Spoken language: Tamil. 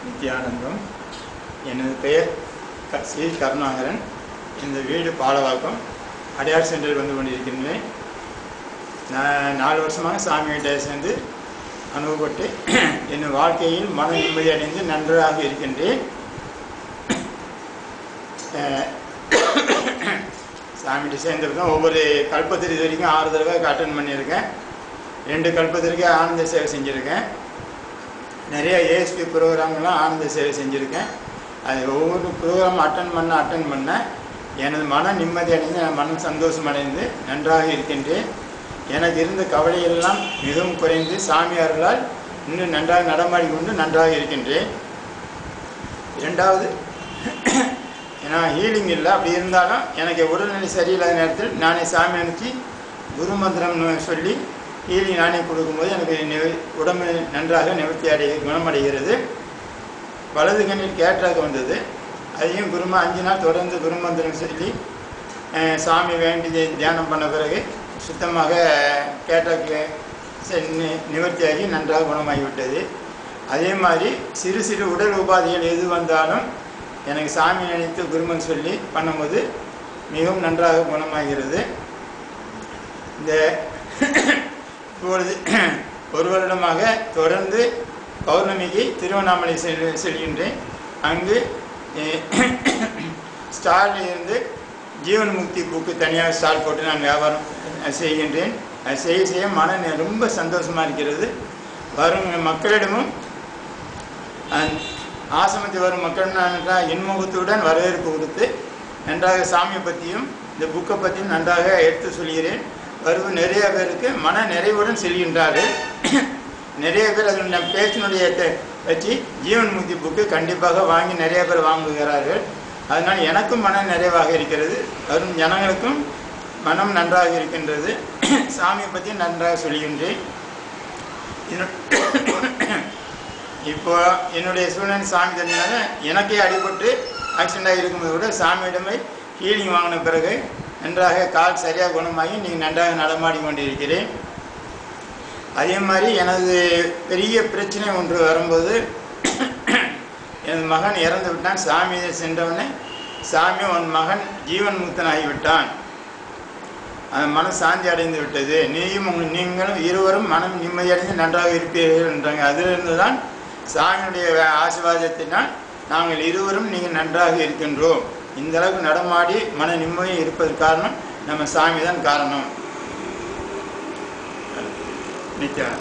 நித்யானந்தம். எனது பெயர் ஸ்ரீ கருணாகரன். இந்த வீடு பாலவாக்கம் அடையார் சென்டரில் வந்து கொண்டிருக்கின்றேன். நான் 4 வருஷமாக சாமிகிட்ட சேர்ந்து அனுபவப்பட்டு என் வாழ்க்கையில் மன நிம்மதி அடைந்து நன்றாக இருக்கின்றேன். சாமிகிட்ட சேர்ந்தப்பதான் ஒவ்வொரு கல்பத்திற்கு இது வரைக்கும் 6 தடவை அட்டன் பண்ணியிருக்கேன். 2 கல்பத்திற்கு ஆனந்த சேவை செஞ்சுருக்கேன். நிறைய ஏஎஸ்பி ப்ரோக்ராம்லாம் ஆனந்த சேவை செஞ்சுருக்கேன். அது ஒவ்வொரு ப்ரோக்ராம் அட்டன் பண்ண எனது மன நிம்மதி அடைந்து மனம் சந்தோஷம் அடைந்து நன்றாக இருக்கின்றேன். எனக்கு இருந்த கவலையெல்லாம் மிகவும் குறைந்து சாமியார்களால் இன்னும் நன்றாக நடமாடி கொண்டு நன்றாக இருக்கின்றேன். 2வது, ஏன்னா ஹீலிங் இல்லை. அப்படி இருந்தாலும் எனக்கு உடல்நிலை சரியில்லாத நேரத்தில் நானே சாமி அனுப்பிச்சு குரு மந்திரம் சொல்லி ஹீலிங் நானே கொடுக்கும்போது எனக்கு உடம்பு நன்றாக நிவர்த்தி குணமடைகிறது. வலது கண்ணில் கேட்ராக் வந்தது. அதையும் 5 நாள் தொடர்ந்து குரு மந்திரம் சொல்லி சாமி வேண்டி தியானம் பண்ண பிறகு சுத்தமாக கேட்ராக் நிவர்த்தியாகி நன்றாக குணமாகிவிட்டது. அதே மாதிரி சிறு சிறு உடல் உபாதைகள் எது வந்தாலும் எனக்கு சாமி நினைத்து குருமன் சொல்லி பண்ணும்போது மிகவும் நன்றாக குணமாகிறது. இந்த இப்பொழுது 1 வருடமாக தொடர்ந்து பௌர்ணமிக்கு திருவண்ணாமலை செல்கின்றேன். அங்கு ஸ்டாலில் இருந்து ஜீவன் முக்தி புக்கு தனியாக ஸ்டால் போட்டு நான் வியாபாரம் செய்கின்றேன். அது செய்ய மன ரொம்ப சந்தோஷமாக இருக்கிறது. வரும் மக்களிடமும் ஆசிரமத்தில் வரும் மக்கள் நன்றாக இன்முகத்துடன் வரவேற்பு கொடுத்து நன்றாக சாமியை பற்றியும் இந்த புக்கை பற்றியும் நன்றாக எடுத்து சொல்கிறேன். வரும் நிறைய பேருக்கு மன நிறைவுடன் செல்கின்றார்கள். நிறைய பேர் அதில் பேச்சினுடைய வச்சு ஜீவன் முக்தி புக்கு கண்டிப்பாக வாங்கி நிறைய பேர் வாங்குகிறார்கள். அதனால் எனக்கும் மன நிறைவாக இருக்கிறது. வரும் ஜனங்களுக்கும் மனம் நன்றாக இருக்கின்றது. சாமியை பற்றி நன்றாக சொல்கின்றேன். இப்போ என்னுடைய சூழ்நிலை சாமி தெரிஞ்சனால எனக்கே அடிபட்டு ஆக்சிடென்டாக இருக்கும்போது கூட சாமியிடமே ஹீலிங் வாங்கின பிறகு நன்றாக கால் சரியாக குணமாகி நீங்கள் நன்றாக நடமாடி கொண்டிருக்கிறேன். அதே மாதிரி எனது பெரிய பிரச்சனை ஒன்று வரும்போது எனது மகன் இறந்து விட்டான். சாமி சென்றவனே சாமி உன் மகன் ஜீவன் முக்தனாகிவிட்டான், அந்த மனம் சாந்தி அடைந்து விட்டது, நீங்களும் இருவரும் மனம் நிம்மதியடைந்து நன்றாக இருப்பீர்கள் என்றாங்க. அதிலிருந்து தான் சாமியுடைய ஆசீர்வாதத்தினால் நாங்கள் இருவரும் நீங்கள் நன்றாக இருக்கின்றோம். இந்த அளவுக்கு நடமாடி மன நிம்மதி இருப்பதற்கு காரணம் நம்ம சாமி தான் காரணம். நிச்சயம்.